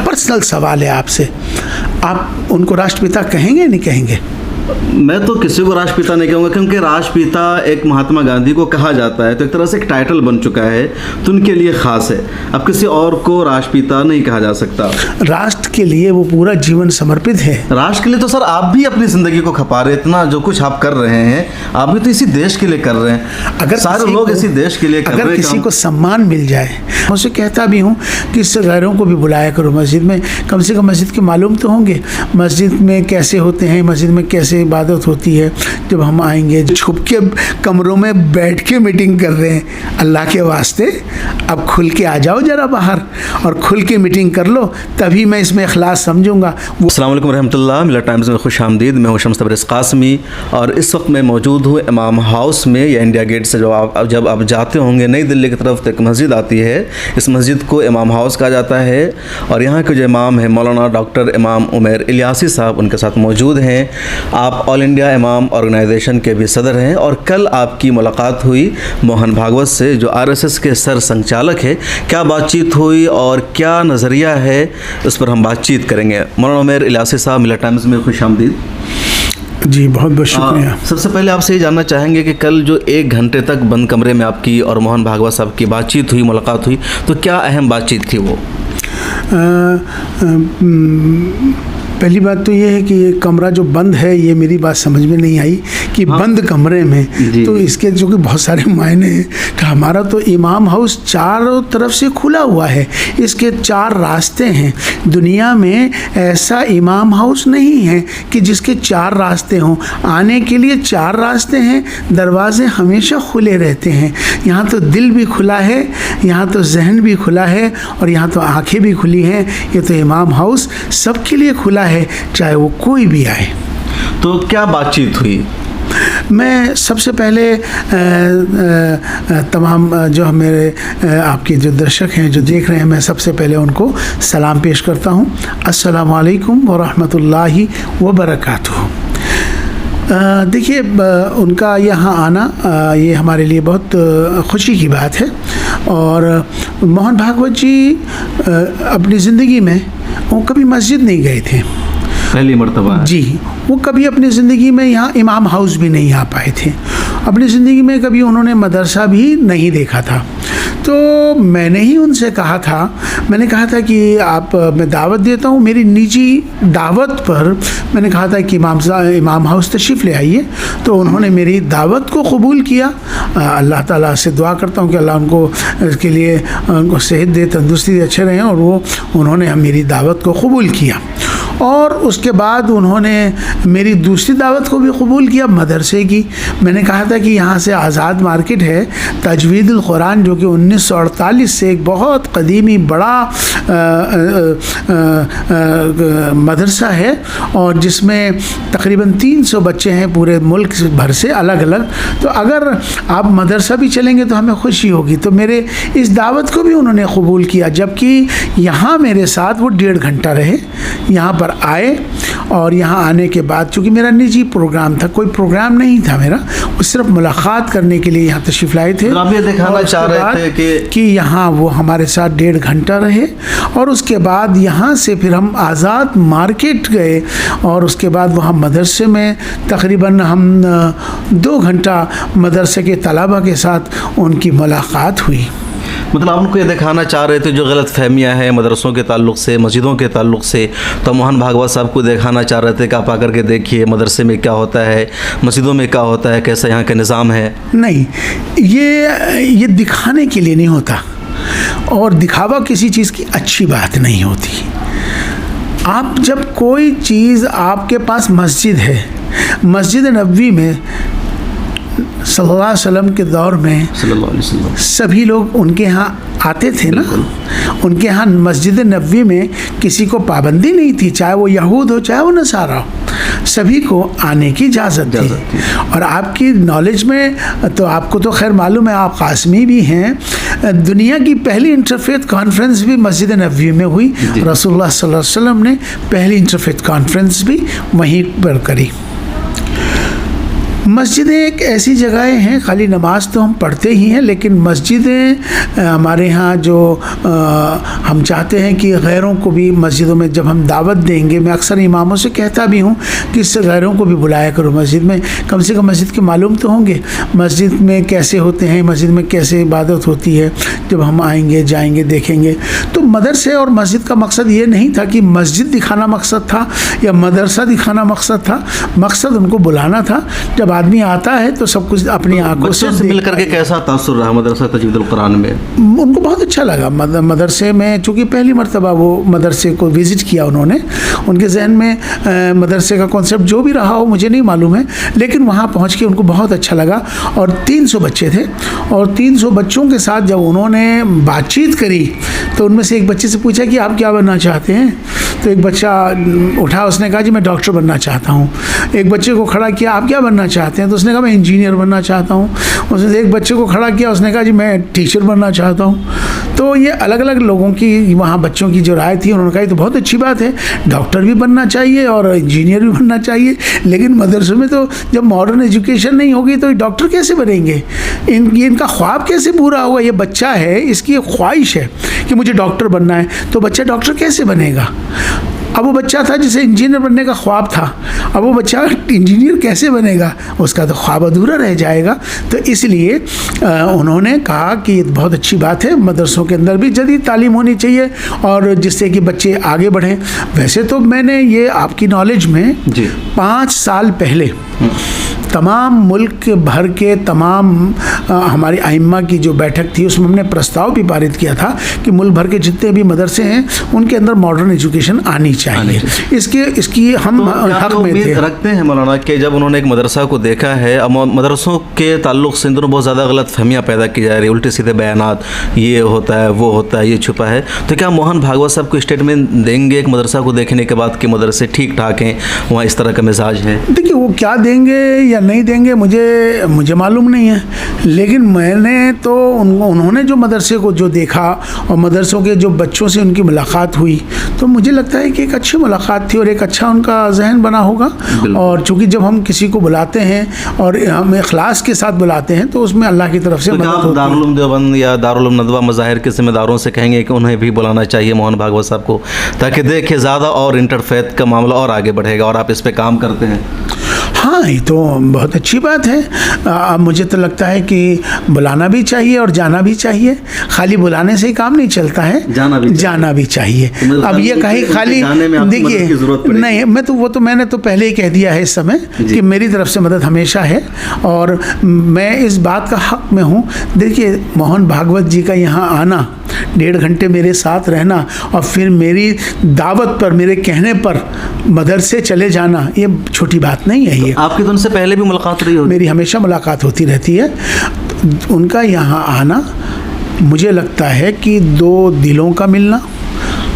Personal सवाल है आपसे, आप उनको राष्ट्रपिता कहेंगे नहीं कहेंगे? मैं तो किसी को राष्ट्रपिता नहीं कहूँगा, क्योंकि राष्ट्रपिता एक महात्मा गांधी को कहा जाता है, तो एक तरह से एक टाइटल बन चुका है, तो उनके लिए खास है। अब किसी और को राष्ट्रपिता नहीं कहा जा सकता। राष्ट्र के लिए वो पूरा जीवन समर्पित है। राष्ट्र के लिए तो सर आप भी अपनी ज़िंदगी को खपा रहे हैं, इतना जो कुछ आप कर रहे हैं, आप भी तो इसी देश के लिए कर रहे हैं। अगर सारे लोग इसी देश के लिए कर रहे हैं। अगर किसी को सम्मान मिल जाए, मैं उसे कहता भी हूँ कि इससे गैरों को भी बुलाया करो मस्जिद में, कम से कम मस्जिद के मालूम तो होंगे, मस्जिद में कैसे होते हैं, मस्जिद में कैसे इबादत होती है। जब हम आएंगे, छुप के कमरों में बैठ के मीटिंग कर रहे हैं, अल्लाह के वास्ते अब खुल के आ जाओ ज़रा बाहर और खुल के मीटिंग कर लो, तभी मैं इसमें इखलास समझूंगा। अस्सलाम वालेकुम रहमतुल्लाह, मिलत टाइम्स में खुश आमदीद। मैं हूं शम्स तबरेज़ कासमी और इस वक्त मैं मौजूद हूं इमाम हाउस में, या इंडिया गेट से जब आप जाते होंगे नई दिल्ली की तरफ तो एक मस्जिद आती है, इस मस्जिद को इमाम हाउस कहा जाता है। और यहाँ के जो इमाम है मौलाना डॉक्टर इमाम उमैर इलियासी साहब उनके साथ मौजूद हैं। आप ऑल इंडिया इमाम ऑर्गेनाइजेशन के भी सदर हैं और कल आपकी मुलाकात हुई मोहन भागवत से, जो आरएसएस के सर संचालक है। क्या बातचीत हुई और क्या नज़रिया है, उस पर हम बातचीत करेंगे। मौलाना उमैर इलियासी साहब, मिलत टाइम्स में खुश आमदीद। जी बहुत बहुत शुक्रिया। सबसे पहले आपसे ये जानना चाहेंगे कि कल जो 1 घंटे तक बंद कमरे में आपकी और मोहन भागवत साहब की बातचीत हुई, मुलाकात हुई, तो क्या अहम बातचीत थी वो? पहली बात तो ये है कि ये कमरा जो बंद है, ये मेरी बात समझ में नहीं आई कि बंद कमरे में, तो इसके जो कि बहुत सारे मायने हैं। कि हमारा तो इमाम हाउस चारों तरफ से खुला हुआ है, इसके 4 रास्ते हैं। दुनिया में ऐसा इमाम हाउस नहीं है कि जिसके 4 रास्ते हों। आने के लिए 4 रास्ते हैं, दरवाजे हमेशा खुले रहते हैं। यहाँ तो दिल भी खुला है, यहाँ तो जहन भी खुला है और यहाँ तो आँखें भी खुली हैं। ये तो इमाम हाउस सबके लिए खुला है, चाहे वो कोई भी आए। तो क्या बातचीत हुई? मैं सबसे पहले तमाम जो मेरे आपके जो दर्शक हैं, जो देख रहे हैं, मैं सबसे पहले उनको सलाम पेश करता हूँ। अस्सलामु अलैकुम व रहमतुल्लाहि व बरकातुहू। देखिए, उनका यहाँ आना ये हमारे लिए बहुत खुशी की बात है। और मोहन भागवत जी अपनी ज़िंदगी में वो कभी मस्जिद नहीं गए थे, पहली मर्तबा जी। वो कभी अपनी ज़िंदगी में यहाँ इमाम हाउस भी नहीं आ पाए थे। अपनी ज़िंदगी में कभी उन्होंने मदरसा भी नहीं देखा था। तो मैंने ही उनसे कहा था, मैंने कहा था कि आप, मैं दावत देता हूँ, मेरी निजी दावत पर मैंने कहा था कि इमाम हाउस तशरीफ़ ले आइए। तो उन्होंने मेरी दावत को कबूल किया। अल्लाह ताला से दुआ करता हूँ कि अल्लाह उनको इसके लिए उनको सेहत दे, तंदुरुस्ती दे, अच्छे रहें। और उन्होंने मेरी दावत को कबूल किया। और उसके बाद उन्होंने मेरी दूसरी दावत को भी कबूल किया, मदरसे की। मैंने कहा था कि यहाँ से आज़ाद मार्केट है, तजवीदुल कुरान, जो कि 1948 से एक बहुत कदीमी बड़ा मदरसा है और जिसमें तकरीबन 300 बच्चे हैं पूरे मुल्क भर से अलग अलग। तो अगर आप मदरसा भी चलेंगे तो हमें खुशी होगी। तो मेरे इस दावत को भी उन्होंने कबूल किया, जबकि यहाँ मेरे साथ वो 1.5 घंटा रहे, यहाँ पर आए। और यहाँ आने के बाद, चूँकि मेरा निजी प्रोग्राम था, कोई प्रोग्राम नहीं था मेरा, वो सिर्फ मुलाकात करने के लिए यहाँ तशरीफ़ लाए थे। आप ये दिखाना चाह रहे थे कि यहाँ वो हमारे साथ 1.5 घंटा रहे। और उसके बाद यहाँ से फिर हम आज़ाद मार्केट गए और उसके बाद वहाँ मदरसे में तकरीबन हम 2 घंटा मदरसे के तलबा के साथ उनकी मुलाकात हुई। मतलब आप उनको ये दिखाना चाह रहे थे जो गलत फहमियाँ हैं मदरसों के ताल्लुक़ से, मस्जिदों के ताल्लुक़ से, तो मोहन भागवत साहब को दिखाना चाह रहे थे कि आप आकर के देखिए मदरसे में क्या होता है, मस्जिदों में क्या होता है, कैसा यहाँ का निज़ाम है। नहीं, ये दिखाने के लिए नहीं होता, और दिखावा किसी चीज़ की अच्छी बात नहीं होती। आप जब कोई चीज़, आपके पास मस्जिद है, मस्जिद नबवी में सल्लल्लाहु अलैहि वसल्लम के दौर में सभी लोग उनके यहाँ आते थे ना। उनके यहाँ मस्जिद नबवी में किसी को पाबंदी नहीं थी, चाहे वो यहूद हो चाहे वो नसारा हो, सभी को आने की इजाज़त थी। और आपकी नॉलेज में तो आपको तो खैर मालूम है, आप कासमी भी हैं, दुनिया की पहली इंटरफेथ कॉन्फ्रेंस भी मस्जिद नबवी में हुई। रसूलुल्लाह सल्लल्लाहु अलैहि वसल्लम ने पहली इंटरफेथ कॉन्फ्रेंस भी वहीं पर करी। मस्जिदें एक ऐसी जगहें हैं, खाली नमाज तो हम पढ़ते ही हैं, लेकिन मस्जिदें हमारे यहाँ जो हम चाहते हैं कि गैरों को भी मस्जिदों में जब हम दावत देंगे, मैं अक्सर इमामों से कहता भी हूँ कि इससे गैरों को भी बुलाया करो मस्जिद में, कम से कम मस्जिद के मालूम तो होंगे मस्जिद में कैसे होते हैं, मस्जिद में कैसे इबादत होती है, जब हम आएंगे जाएंगे देखेंगे। तो मदरसे और मस्जिद का मकसद ये नहीं था कि मस्जिद दिखाना मकसद था या मदरसा दिखाना मकसद था, मकसद उनको बुलाना था। जब आदमी आता है तो सब कुछ अपनी आंखों से मिल करके कैसा तासुर रहा मदरसा तजवीदुल कुरान में? उनको बहुत अच्छा लगा मदरसे में, चूँकि पहली मरतबा वो मदरसे को विज़िट किया उन्होंने, उनके जहन में मदरसे का कॉन्सेप्ट जो भी रहा हो मुझे नहीं मालूम है, लेकिन वहाँ पहुँच के उनको बहुत अच्छा लगा। और 300 बच्चे थे और 300 बच्चों के साथ जब उन्होंने बातचीत करी तो उनमें से एक बच्चे से पूछा कि आप क्या बनना चाहते हैं? तो एक बच्चा उठा, उसने कहा जी मैं डॉक्टर बनना चाहता हूँ। एक बच्चे को खड़ा किया, आप क्या बनना चाहते हैं? तो उसने कहा मैं इंजीनियर बनना चाहता हूँ। उसने एक बच्चे को खड़ा किया, उसने कहा जी मैं टीचर बनना चाहता हूँ। तो ये अलग अलग लोगों की, वहाँ बच्चों की जो राय थी, उन्होंने कहा ये तो बहुत अच्छी बात है, डॉक्टर भी बनना चाहिए और इंजीनियर भी बनना चाहिए, लेकिन मदरसों में तो जब मॉडर्न एजुकेशन नहीं होगी तो डॉक्टर कैसे बनेंगे? इनका ख्वाब कैसे पूरा होगा? ये बच्चा है, इसकी ख्वाहिश है कि मुझे डॉक्टर बनना है, तो बच्चा डॉक्टर कैसे बनेगा? अब वो बच्चा था जिसे इंजीनियर बनने का ख्वाब था, अब वो बच्चा इंजीनियर कैसे बनेगा? उसका तो ख्वाब अधूरा रह जाएगा। तो इसलिए उन्होंने कहा कि ये बहुत अच्छी बात है, मदरसों के अंदर भी जदीद तालीम होनी चाहिए और जिससे कि बच्चे आगे बढ़ें। वैसे तो मैंने ये आपकी नॉलेज में 5 साल पहले तमाम मुल्क भर के तमाम हमारी आइम्मा की जो बैठक थी उसमें हमने प्रस्ताव भी पारित किया था कि मुल्क भर के जितने भी मदरसे हैं उनके अंदर मॉडर्न एजुकेशन आनी चाहिए। इसकी हम हक में थे। रखते हैं मौलाना कि जब उन्होंने एक मदरसा को देखा है, अब मदरसों के ताल्लुक़ से दोनों बहुत ज़्यादा गलत फहमियाँ पैदा की जा रही है, उल्टे सीधे बयानात, ये होता है वो होता है, ये छुपा है, तो क्या मोहन भागवत साहब को स्टेटमेंट देंगे एक मदरसा को देखने के बाद कि मदरसे ठीक ठाक हैं, वहाँ इस तरह का मिजाज है? देखिए वो क्या देंगे या नहीं देंगे मुझे मालूम नहीं है, लेकिन मैंने तो उन्होंने जो मदरसे को जो देखा और मदरसों के जो बच्चों से उनकी मुलाकात हुई तो मुझे लगता है कि एक अच्छी मुलाकात थी और एक अच्छा उनका जहन बना होगा। और चूँकि जब हम किसी को बुलाते हैं और हम इखलास के साथ बुलाते हैं तो उसमें अल्लाह की तरफ से मदद होती है। दारुल उलूम देवबंद या दारुल उलूम नदवा मज़ाहिर के ज़िम्मेदारों से कहेंगे कि उन्हें भी बुलाना चाहिए मोहन भागवत साहब को, ताकि देखें ज़्यादा और इंटरफेथ का मामला और आगे बढ़ेगा, और आप इस पर काम करते हैं। हाँ, ये तो बहुत अच्छी बात है। मुझे तो लगता है कि बुलाना भी चाहिए और जाना भी चाहिए, खाली बुलाने से ही काम नहीं चलता है, जाना भी चाहिए। अब ये कहीं खाली देखिए नहीं, मैंने तो पहले ही कह दिया है इस समय कि मेरी तरफ से मदद हमेशा है और मैं इस बात का हक में हूँ। देखिए मोहन भागवत जी का यहाँ आना, 1.5 घंटे मेरे साथ रहना और फिर मेरी दावत पर, मेरे कहने पर मदरसे चले जाना, ये छोटी बात नहीं है। ये आपकी तो उनसे पहले भी मुलाकात रही होगी? मेरी हमेशा मुलाकात होती रहती है। उनका यहाँ आना मुझे लगता है कि 2 दिलों का मिलना,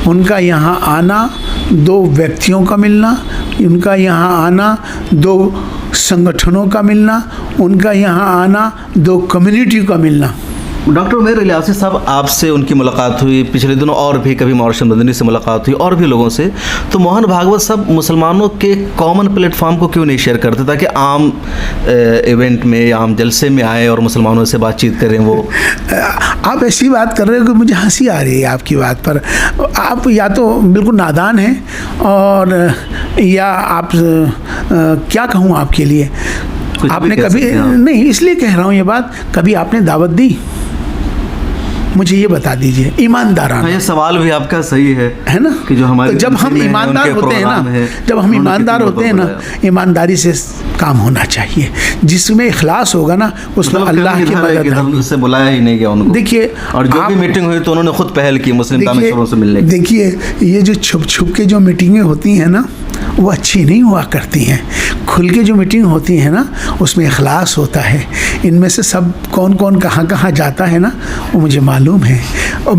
उनका यहाँ आना 2 व्यक्तियों का मिलना, उनका यहाँ आना 2 संगठनों का मिलना, उनका यहाँ आना 2 कम्युनिटी का मिलना। डॉक्टर उमैर इलियासी साहब, आपसे उनकी मुलाकात हुई पिछले दिनों, और भी कभी मौरशद मदनी से मुलाकात हुई और भी लोगों से, तो मोहन भागवत साहब मुसलमानों के कॉमन प्लेटफॉर्म को क्यों नहीं शेयर करते ताकि आम इवेंट में या आम जलसे में आए और मुसलमानों से बातचीत करें? वो आप ऐसी बात कर रहे हो कि मुझे हंसी आ रही है आपकी बात पर। आप या तो बिल्कुल नादान हैं और या आप क्या कहूँ आपके लिए, आपने कभी नहीं, इसलिए कह रहा हूँ ये बात, कभी आपने दावत दी? मुझे ये बता दीजिए ईमानदाराना। ये सवाल भी आपका सही है ना कि जो हमारे तो जब हम ईमानदार होते हैं ना, जब हम ईमानदार होते हैं ना, ईमानदारी से काम होना चाहिए, जिसमें इखलास होगा ना उसमें अल्लाह की मदद से बुलाया ही नहीं गया उनको। देखिए, और जो भी मीटिंग हुई तो उन्होंने खुद पहल की मुस्लिम दानिशवरों से मिलने की। देखिए, ये जो छुप छुप के जो मीटिंगें होती हैं ना वो अच्छी नहीं हुआ करती हैं। खुल के जो मीटिंग होती है ना उसमें इखलास होता है। इनमें से सब कौन कौन कहाँ कहाँ जाता है ना वो मुझे मालूम है और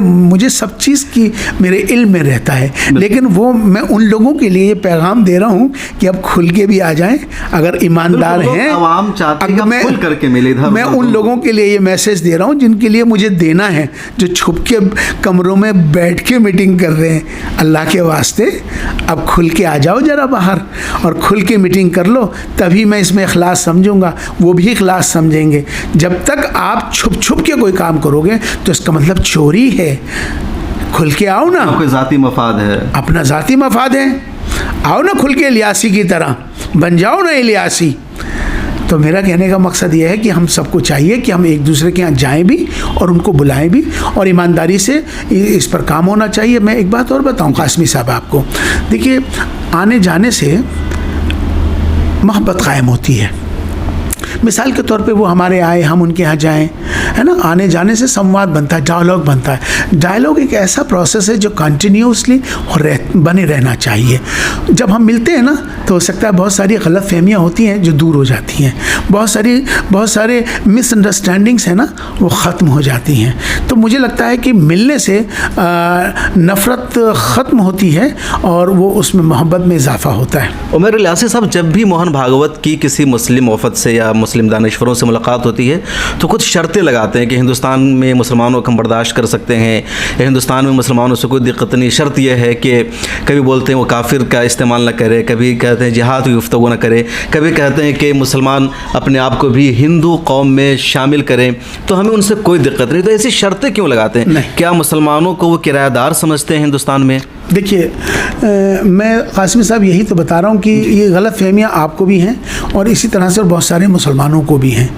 मुझे सब चीज़ की मेरे इल्म में रहता है, लेकिन वो मैं उन लोगों के लिए ये पैगाम दे रहा हूँ कि अब खुल के भी आ जाएं अगर ईमानदार हैं। आवाम चाहती है कि खुल करके मिले। मैं उन लोगों के लिए ये मैसेज दे रहा हूँ जिनके लिए मुझे देना है, जो छुप के कमरों में बैठ के मीटिंग कर रहे हैं। अल्लाह के वास्ते अब खुल के आ जाओ ज़रा बाहर और खुल के मीटिंग कर लो, तभी मैं इसमें इखलास समझूंगा, वो भी इखलास समझेंगे। जब तक आप छुप छुप के कोई काम करोगे तो इसका मतलब चोरी है। खुल के आओ ना, कोई ज़ाती मफाद है, अपना ज़ाती मफाद है, आओ ना खुल के इलियासी की तरह बन जाओ ना इलियासी। तो मेरा कहने का मकसद ये है कि हम सबको चाहिए कि हम एक दूसरे के यहाँ जाएं भी और उनको बुलाएं भी, और ईमानदारी से इस पर काम होना चाहिए। मैं एक बात और बताऊं कासमी साहब आपको, देखिए आने जाने से मोहब्बत कायम होती है। मिसाल के तौर पे वो हमारे आए, हम उनके यहाँ जाएं, है ना, आने जाने से संवाद बनता है, डायलॉग बनता है। डायलॉग एक ऐसा प्रोसेस है जो कंटिन्यूसली बने रहना चाहिए। जब हम मिलते हैं ना तो हो सकता है बहुत सारी गलत फहमियाँ होती हैं जो दूर हो जाती हैं, बहुत सारे मिसअंडरस्टैंडिंग्स हैं ना वो ख़त्म हो जाती हैं। तो मुझे लगता है कि मिलने से नफ़रत ख़त्म होती है और वो उसमें मोहब्बत में इजाफ़ा होता है। उमर इलियासी साहब, जब भी मोहन भागवत की किसी मुस्लिम वफ़द से या मुस्लिम दानिश्वरों से मुलाकात होती है तो कुछ शर्तें लगाते हैं कि हिंदुस्तान में मुसलमानों को हम बर्दाश्त कर सकते हैं या हिंदुस्तान में मुसलमानों से कोई दिक्कत नहीं। शर्त यह है कि कभी बोलते हैं वो काफिर का इस्तेमाल न करे, कभी कहते हैं जिहाद की गुफ्तगू न करे, कभी कहते हैं कि मुसलमान अपने आप को भी हिंदू कौम में शामिल करें, तो हमें उनसे कोई दिक्कत नहीं। तो ऐसी शर्तें क्यों लगाते हैं? क्या मुसलमानों को वो किराएदार समझते हैं हिंदुस्तान में? देखिए, मैं कासमी साहब यही तो बता रहा हूँ कि ये गलत फहमियाँ आपको भी हैं और इसी तरह से बहुत सारे मुसलमानों को भी हैं।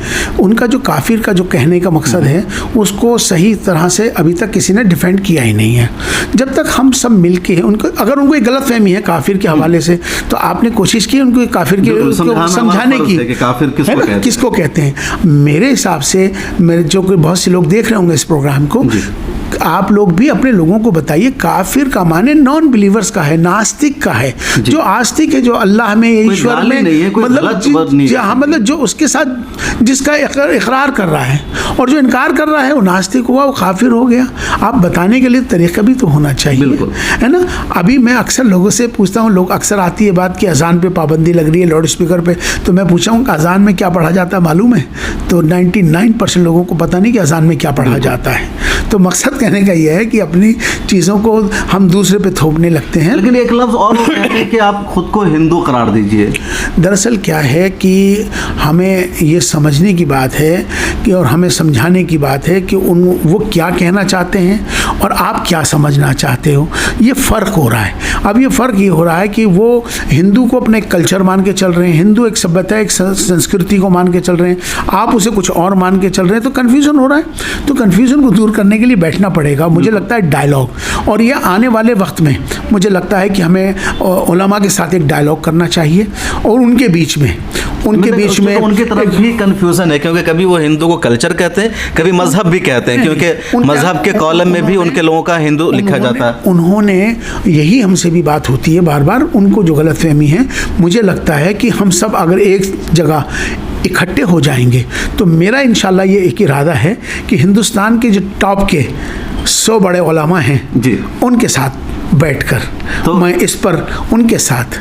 उनका जो काफिर का जो कहने का मकसद है उसको सही तरह से अभी तक किसी ने डिफेंड किया ही नहीं है। जब तक हम सब मिल के उनको, अगर उनको एक गलत फहमी है काफिर के हवाले से, तो आपने कोशिश की उनको काफिर के समझाने की, काफिर किसको कहते हैं। मेरे हिसाब से, मेरे जो बहुत से लोग देख रहे होंगे इस प्रोग्राम को, आप लोग भी अपने लोगों को बताइए काफिर का माने नॉन बिलीवर्स का है, नास्तिक का है। जो आस्तिक है, जो अल्लाह में, ईश्वर में, मतलब जो उसके साथ जिसका इकरार कर रहा है, और जो इनकार कर रहा है वो नास्तिक हुआ, वो काफिर हो गया। आप बताने के लिए तरीका भी तो होना चाहिए, है ना। अभी मैं अक्सर लोगों से पूछता हूँ, लोग अक्सर आती है बात कि अजान पे पाबंदी लग रही है लाउड स्पीकर पे, तो मैं पूछा हूँ कि अजान में क्या पढ़ा जाता है मालूम है? तो 99% लोगों को पता नहीं कि अजान में क्या पढ़ा जाता है। तो मकसद कहने का यह है कि अपनी चीज़ों को हम दूसरे पे थोपने लगते हैं। लेकिन एक लफ्ज़ और कहते हैं कि आप खुद को हिंदू करार दीजिए। दरअसल क्या है कि हमें ये समझने की बात है कि, और हमें समझाने की बात है कि वो क्या कहना चाहते हैं और आप क्या समझना चाहते हो। ये फ़र्क हो रहा है। अब ये फ़र्क ये हो रहा है कि वो हिंदू को अपने कल्चर मान के चल रहे हैं, हिंदू एक सभ्यता, एक संस्कृति को मान के चल रहे हैं, आप उसे कुछ और मान के चल रहे हैं, तो कन्फ्यूज़न हो रहा है। तो कन्फ्यूज़न को दूर करने के लिए बैठना पड़ेगा, मुझे लगता है डायलॉग। और ये आने वाले वक्त में मुझे लगता है कि हमें उलमा के साथ एक डायलॉग करना चाहिए और उनके बीच में उनकी तरफ भी कन्फ्यूज़न है, क्योंकि कभी वो हिंदू को कल्चर कहते हैं, कभी मजहब भी कहते हैं, क्योंकि मजहब के कॉलम में भी उनके लोगों का हिंदू लिखा जाता है। उन्होंने, यही हमसे भी बात होती है बार बार, उनको जो गलतफहमी है, मुझे लगता है कि हम सब अगर एक जगह इकट्ठे हो जाएंगे तो मेरा इंशाल्लाह ये एक इरादा है कि हिंदुस्तान के जो टॉप के 100 बड़े उलमा हैं जी, उनके साथ बैठकर तो मैं इस पर उनके साथ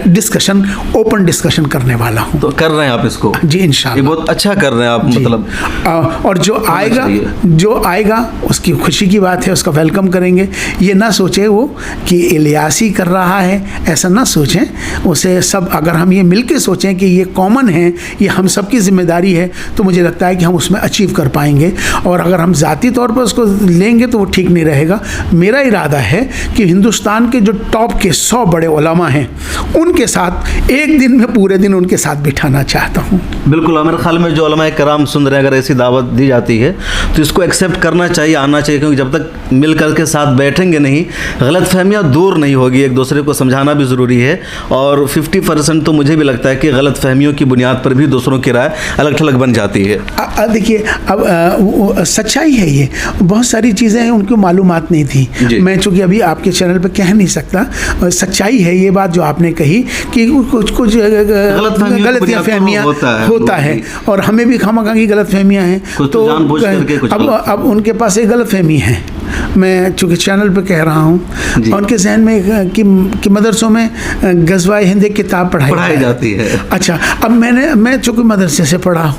डिस्कशन, ओपन डिस्कशन करने वाला हूँ। तो कर रहे हैं आप इसको? जी इंशाल्लाह। ये बहुत अच्छा कर रहे हैं आप, मतलब। और जो आएगा उसकी खुशी की बात है, उसका वेलकम करेंगे। ये ना सोचे वो कि इलियासी कर रहा है, ऐसा ना सोचें। उसे सब, अगर हम ये मिल के सोचें कि ये कॉमन है, ये हम सब की जिम्मेदारी है, तो मुझे लगता है कि हम उसमें अचीव कर पाएंगे। और अगर हम ज़ाती तौर पर उसको लेंगे तो वो ठीक नहीं रहेगा। मेरा इरादा है कि हिंदुस्तान के जो टॉप के 100 बड़े उलमा हैं उनके साथ एक दिन में, पूरे दिन उनके साथ बिठाना चाहता हूँ। बिल्कुल, मेरे ख्याल में जो उलमा कराम सुन रहे हैं, अगर ऐसी दावत दी जाती है तो इसको एक्सेप्ट करना चाहिए, आना चाहिए, क्योंकि जब तक मिल कर के साथ बैठेंगे नहीं, गलत फहमियाँ दूर नहीं होगी। एक दूसरे को समझाना भी ज़रूरी है। और 50% तो मुझे भी लगता है कि गलत फहमियों की बुनियाद पर भी दूसरों की राय अलग थलग बन जाती है। देखिए, अब सच्चाई है, ये बहुत सारी चीज़ें हैं उनको मालूमात नहीं थी। मैं चूँकि अभी आपके चैनल पर कह नहीं सकता, सच्चाई है ये बात जो आपने कही कि कुछ गलत फहमियाँ होता है और हमें भी खामखा की गलत फहमियाँ हैं। तो अब उनके पास एक गलत फहमी है, मैं चूँकि चैनल पे कह रहा हूँ, उनके जहन में कि मदरसों में गज़वाए हिंद किताब पढ़ाई जाती है। अच्छा, अब मैं चूँकि मदरसे से पढ़ा हूँ,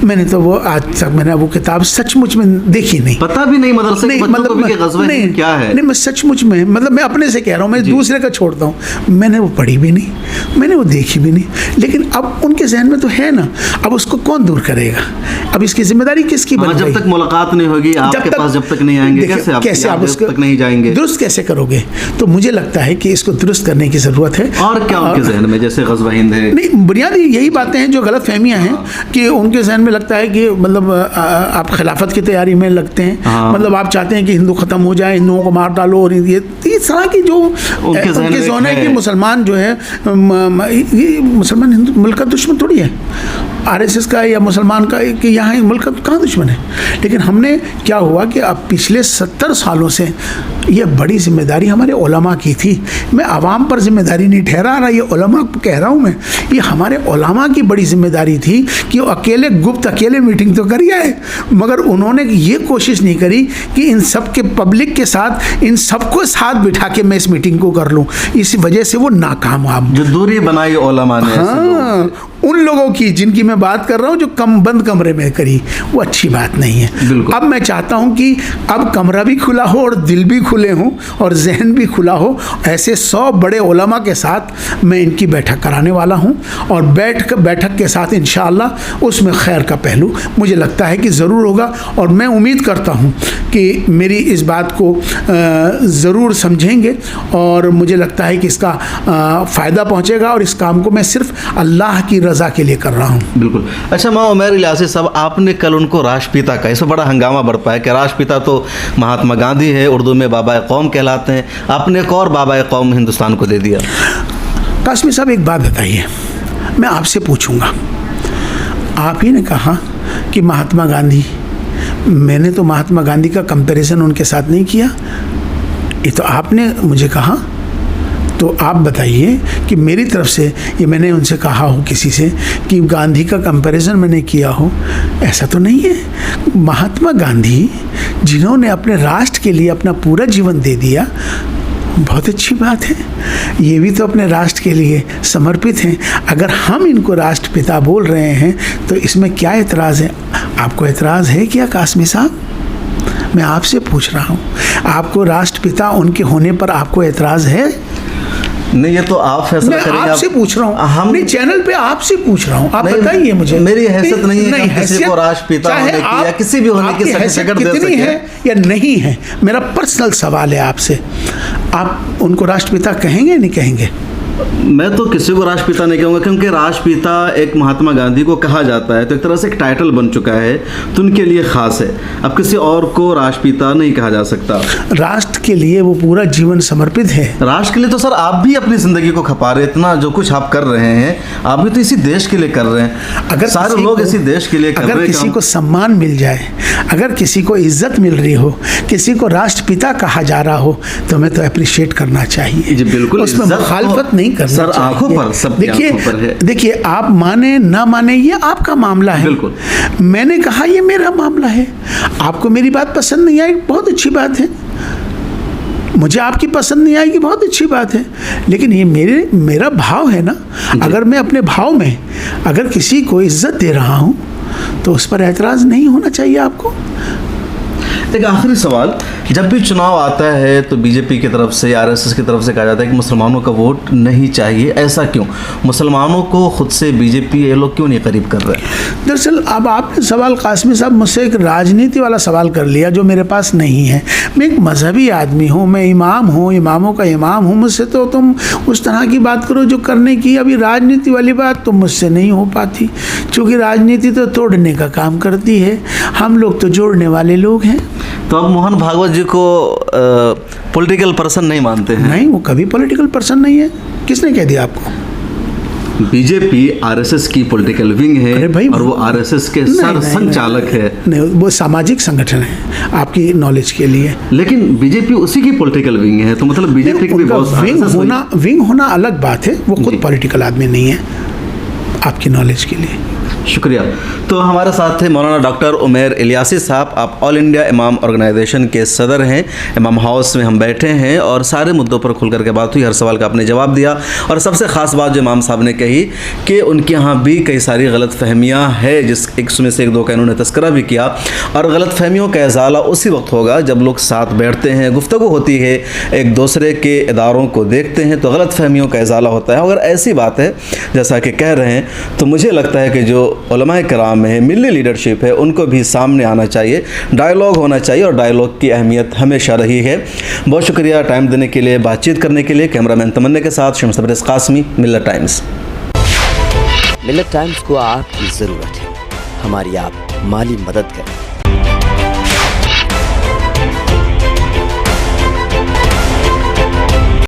मैंने तो वो आज तक मैंने वो किताब सचमुच में देखी नहीं। पता भी नहीं मदरसे के बच्चों को भी कि ग़ज़वा हिंद क्या है? नहीं, मैं सचमुच में मतलब मैं अपने से कह रहा हूँ, मैं दूसरे का छोड़ता हूँ, मैंने वो पढ़ी भी नहीं, मैंने वो देखी भी नहीं। लेकिन अब उनके जहन में तो है ना, अब उसको कौन दूर करेगा? अब इसकी जिम्मेदारी किसकी बन गई? जब तक मुलाकात नहीं होगी आपके पास, जब तक नहीं आएंगे, कैसे आप उसको तक नहीं जाएंगे? दुरुस्त कैसे करोगे? तो मुझे लगता है कि इसको दुरुस्त करने की ज़रूरत है। और क्या उनके जहन में, जैसे ग़ज़वा हिंद है? नहीं, बुनियादी यही बातें हैं जो गलत फहमियाँ हैं कि उनके जहन में लगता है कि मतलब आप खिलाफत की तैयारी में लगते हैं, मतलब आप चाहते हैं कि हिंदू ख़त्म हो जाए, हिंदुओं को मार डालो, और ये इस तरह की जो उनके जहन है कि मुसलमान जो है, ये मुसलमान हिंदू मुल्क का दुश्मन थोड़ी है, आरएसएस का या मुसलमान का कि यहाँ मुल्क का कहाँ दुश्मन है। लेकिन हमने क्या हुआ कि अब पिछले 70 सालों से ये बड़ी जिम्मेदारी हमारे उलमा की थी। मैं आवाम पर जिम्मेदारी नहीं ठहरा रहा, ये उलमा कह रहा हूँ मैं, ये हमारे उलमा की बड़ी जिम्मेदारी थी कि वो अकेले मीटिंग तो करी आए, मगर उन्होंने ये कोशिश नहीं करी कि इन सब के पब्लिक के साथ इन सबको साथ बिठा के मैं इस मीटिंग को कर लूँ। इस वजह से वो नाकामयाब, जो दूरी बनाई उलमा ने। हाँ, उन लोगों की जिनकी मैं बात कर रहा हूँ जो बंद कमरे में करी, वो अच्छी बात नहीं है। अब मैं चाहता हूँ कि अब कमरा भी खुला हो और दिल भी खुले हों और जहन भी खुला हो। ऐसे 100 बड़े उलमा के साथ मैं इनकी बैठक कराने वाला हूँ, और बैठक के साथ इंशाअल्लाह उसमें खैर का पहलू मुझे लगता है कि ज़रूर होगा। और मैं उम्मीद करता हूँ कि मेरी इस बात को ज़रूर समझेंगे, और मुझे लगता है कि इसका फ़ायदा पहुँचेगा, और इस काम को मैं सिर्फ अल्लाह की रज़ा के लिए कर रहा हूँ। बिल्कुल। अच्छा माँ उमैर इलियासी साहब, आपने कल उनको राष्ट्रपिता का, इसमें बड़ा हंगामा बढ़ पाया कि राष्ट्रपिता तो महात्मा गांधी है, उर्दू में बाबा कौम कहलाते हैं, आपने एक और बाबा कौम हिंदुस्तान को दे दिया। कासमी साहब एक बात बताइए, मैं आपसे पूछूंगा, आप ही ने कहा कि महात्मा गांधी, मैंने तो महात्मा गांधी का कंपैरिजन उनके साथ नहीं किया, ये तो आपने मुझे कहा। तो आप बताइए कि मेरी तरफ से ये मैंने उनसे कहा हो किसी से कि गांधी का कंपैरिजन मैंने किया हो, ऐसा तो नहीं है। महात्मा गांधी जिन्होंने अपने राष्ट्र के लिए अपना पूरा जीवन दे दिया, बहुत अच्छी बात है, ये भी तो अपने राष्ट्र के लिए समर्पित हैं। अगर हम इनको राष्ट्रपिता बोल रहे हैं तो इसमें क्या एतराज़ है? आपको एतराज़ है क्या कासमी साहब? मैं आपसे पूछ रहा हूँ, आपको राष्ट्रपिता उनके होने पर आपको एतराज़ है? नहीं, ये तो आप फैसला करेंगे। मैं आपसे पूछ रहा हूँ, हम नहीं चैनल पे आपसे पूछ रहा हूँ, आप बताइए मुझे। मेरी हैसियत नहीं है कि किसी को राष्ट्रपिता होने की या किसी भी होने की सर्टिफिकेट दे सके है या नहीं है। मेरा पर्सनल सवाल है आपसे, आप उनको राष्ट्रपिता कहेंगे नहीं कहेंगे? मैं तो किसी को राष्ट्रपिता नहीं कहूँगा, क्योंकि राष्ट्रपिता एक महात्मा गांधी को कहा जाता है तो एक तरह से एक टाइटल बन चुका है, तो उनके लिए खास है। अब किसी और को राष्ट्रपिता नहीं कहा जा सकता। राष्ट्र के लिए वो पूरा जीवन समर्पित है। राष्ट्र के लिए तो सर आप भी अपनी ज़िंदगी को खपा रहे हैं, इतना जो कुछ आप कर रहे हैं, आप भी तो इसी देश के लिए कर रहे हैं। अगर सारे लोग इसी देश के लिए कर रहे हैं, अगर किसी को सम्मान मिल जाए, अगर किसी को इज्जत मिल रही हो, किसी को राष्ट्रपिता कहा जा रहा हो, तो हमें तो अप्रिशिएट करना चाहिए जी। बिल्कुल, उसमें मुखालफत नहीं करना सर, आंखों पर, सबकी आंखों पर है। देखिए, आप माने ना माने ये आपका मामला है। बिल्कुल, मैंने कहा ये मेरा मामला है। आपको मेरी बात पसंद नहीं आई, बहुत अच्छी बात है, मुझे आपकी पसंद नहीं आएगी, बहुत अच्छी बात है, लेकिन ये मेरा भाव है ना। अगर मैं अपने भाव में अगर किसी को इज्जत दे रहा हूँ तो उस पर एतराज़ नहीं होना चाहिए आपको। एक आखिरी सवाल, जब भी चुनाव आता है तो बीजेपी की तरफ से, आरएसएस की तरफ से कहा जाता है कि मुसलमानों का वोट नहीं चाहिए, ऐसा क्यों? मुसलमानों को खुद से बीजेपी ये लोग क्यों नहीं करीब कर रहे हैं? दरअसल अब आपने सवाल कासमी साहब मुझसे एक राजनीति वाला सवाल कर लिया जो मेरे पास नहीं है। मैं एक मजहबी आदमी हूँ, मैं इमाम हूँ, इमामों का इमाम हूँ। मुझसे तो तुम उस तरह की बात करो जो करने की, अभी राजनीति वाली बात तो मुझसे नहीं हो पाती, क्योंकि राजनीति तो तोड़ने का काम करती है, हम लोग तो जोड़ने वाले लोग हैं। तो अब मोहन भागवत जी को पॉलिटिकल पर्सन नहीं मानते हैं? नहीं, वो कभी पॉलिटिकल पर्सन नहीं है। किसने कह दिया आपको? बीजेपी आरएसएस की पॉलिटिकल विंग है। अरे भाई, और वो आरएसएस के संचालक है। नहीं, वो सामाजिक संगठन है, आपकी नॉलेज के लिए। लेकिन बीजेपी उसी की पॉलिटिकल विंग है, तो मतलब बीजेपी की भी विंग होना अलग बात है, वो खुद पॉलिटिकल आदमी नहीं है, आपकी नॉलेज के लिए। शुक्रिया। तो हमारे साथ थे मौलाना डॉक्टर उमैर इलियासी साहब। आप ऑल इंडिया इमाम ऑर्गेनाइजेशन के सदर हैं। इमाम हाउस में हम बैठे हैं और सारे मुद्दों पर खुल कर के बात हुई, हर सवाल का आपने जवाब दिया। और सबसे ख़ास बात जो इमाम साहब ने कही कि उनके यहाँ भी कई सारी गलत फहमियाँ हैं, जिस उसमें से एक दो का इन्होंने तस्करा भी किया। और गलत फहमियों का इजाला उसी वक्त होगा जब लोग साथ बैठते हैं, गुफ्तगू होती है, एक दूसरे के इदारों को देखते हैं, तो गलत फहमियों का इजाला होता है। अगर ऐसी बात है जैसा कि कह रहे हैं, तो मुझे लगता है कि जो उलमाए किराम है, मिली लीडरशिप है, उनको भी सामने आना चाहिए, डायलॉग होना चाहिए। और डायलॉग की अहमियत हमेशा रही है। बहुत शुक्रिया टाइम देने के लिए, बातचीत करने के लिए। कैमरामैन तमन्ना के साथ शम्स तबरेज़ कासमी, मिल्लत टाइम्स। मिल्लत टाइम्स को आपकी ज़रूरत है, हमारी आप माली मदद करें।